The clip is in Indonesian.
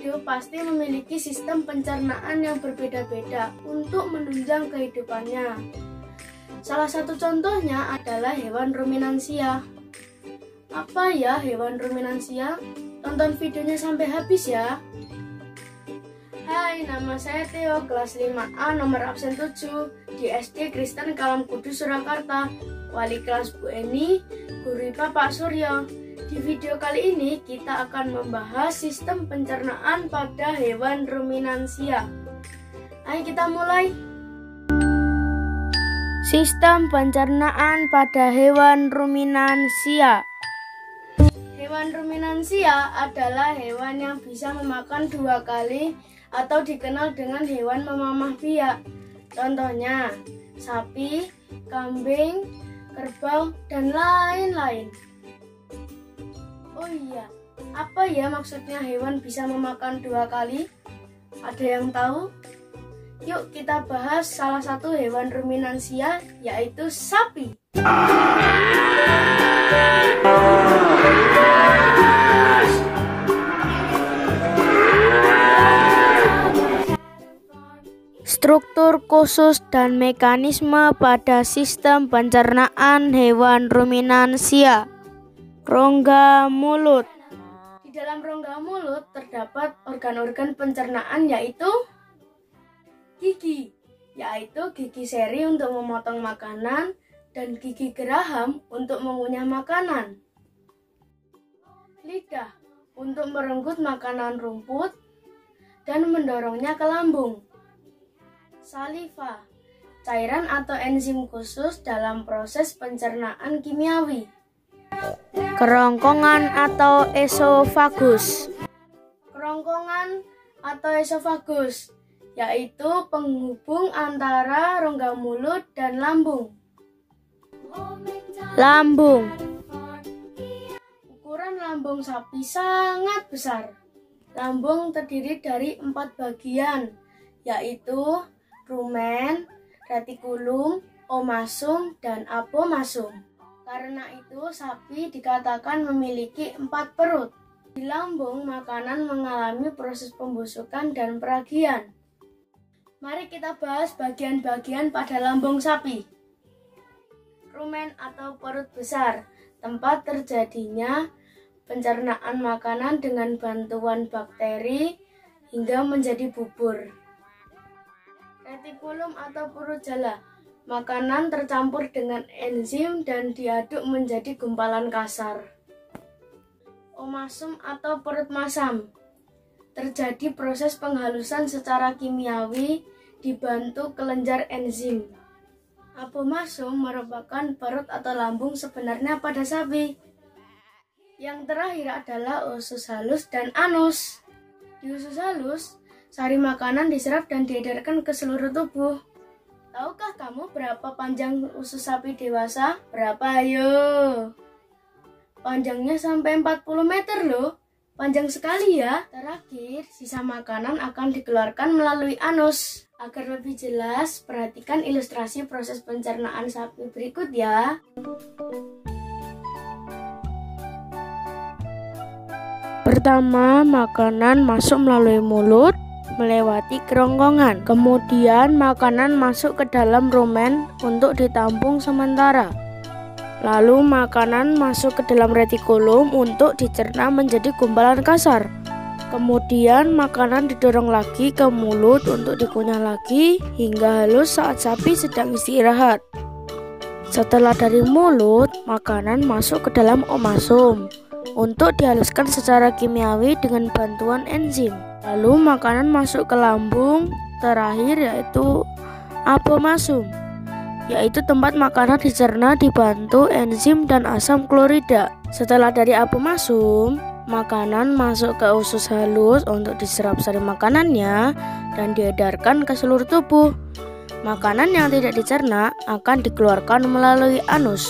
hidup pasti memiliki sistem pencernaan yang berbeda-beda untuk menunjang kehidupannya. Salah satu contohnya adalah hewan ruminansia. Apa ya hewan ruminansia? Tonton videonya sampai habis ya. Hai, nama saya Theo, kelas 5A, nomor absen 7 di SD Kristen Kalam Kudus, Surakarta. Wali kelas Bu Eni, guru IPA Pak Suryo. Di video kali ini kita akan membahas sistem pencernaan pada hewan ruminansia. Ayo kita mulai. Sistem pencernaan pada hewan ruminansia. Hewan ruminansia adalah hewan yang bisa memakan 2 kali atau dikenal dengan hewan memamah biak. Contohnya, sapi, kambing, kerbau, dan lain-lain. Oh iya, apa ya maksudnya hewan bisa memakan 2 kali? Ada yang tahu? Yuk kita bahas salah satu hewan ruminansia, yaitu sapi. Struktur khusus dan mekanisme pada sistem pencernaan hewan ruminansia. Rongga mulut. Di dalam rongga mulut terdapat organ-organ pencernaan yaitu gigi, yaitu gigi seri untuk memotong makanan dan gigi geraham untuk mengunyah makanan. Lidah untuk merenggut makanan rumput dan mendorongnya ke lambung. Saliva, cairan atau enzim khusus dalam proses pencernaan kimiawi. Kerongkongan atau esofagus. Kerongkongan atau esofagus yaitu penghubung antara rongga mulut dan lambung. Lambung. Ukuran lambung sapi sangat besar. Lambung terdiri dari 4 bagian, yaitu rumen, retikulum, omasum, dan apomasum. Karena itu, sapi dikatakan memiliki 4 perut. Di lambung, makanan mengalami proses pembusukan dan peragian. Mari kita bahas bagian-bagian pada lambung sapi. Rumen atau perut besar, tempat terjadinya pencernaan makanan dengan bantuan bakteri hingga menjadi bubur. Retikulum atau perut jala, makanan tercampur dengan enzim dan diaduk menjadi gumpalan kasar. Omasum atau perut masam, terjadi proses penghalusan secara kimiawi dibantu kelenjar enzim. Apomasum merupakan perut atau lambung sebenarnya pada sapi. Yang terakhir adalah usus halus dan anus. Di usus halus, sari makanan diserap dan diedarkan ke seluruh tubuh. Tahukah kamu berapa panjang usus sapi dewasa? Berapa ayo? Panjangnya sampai 40 meter loh. Panjang sekali ya. Terakhir, sisa makanan akan dikeluarkan melalui anus. Agar lebih jelas, perhatikan ilustrasi proses pencernaan sapi berikut ya. Pertama, makanan masuk melalui mulut, melewati kerongkongan. Kemudian, makanan masuk ke dalam rumen untuk ditampung sementara. Lalu makanan masuk ke dalam retikulum untuk dicerna menjadi gumpalan kasar. Kemudian makanan didorong lagi ke mulut untuk dikunyah lagi hingga halus saat sapi sedang istirahat. Setelah dari mulut, makanan masuk ke dalam omasum untuk dihaluskan secara kimiawi dengan bantuan enzim. Lalu makanan masuk ke lambung terakhir yaitu apomasum, yaitu tempat makanan dicerna dibantu enzim dan asam klorida. Setelah dari apomasum, makanan masuk ke usus halus untuk diserap sari makanannya dan diedarkan ke seluruh tubuh. Makanan yang tidak dicerna akan dikeluarkan melalui anus.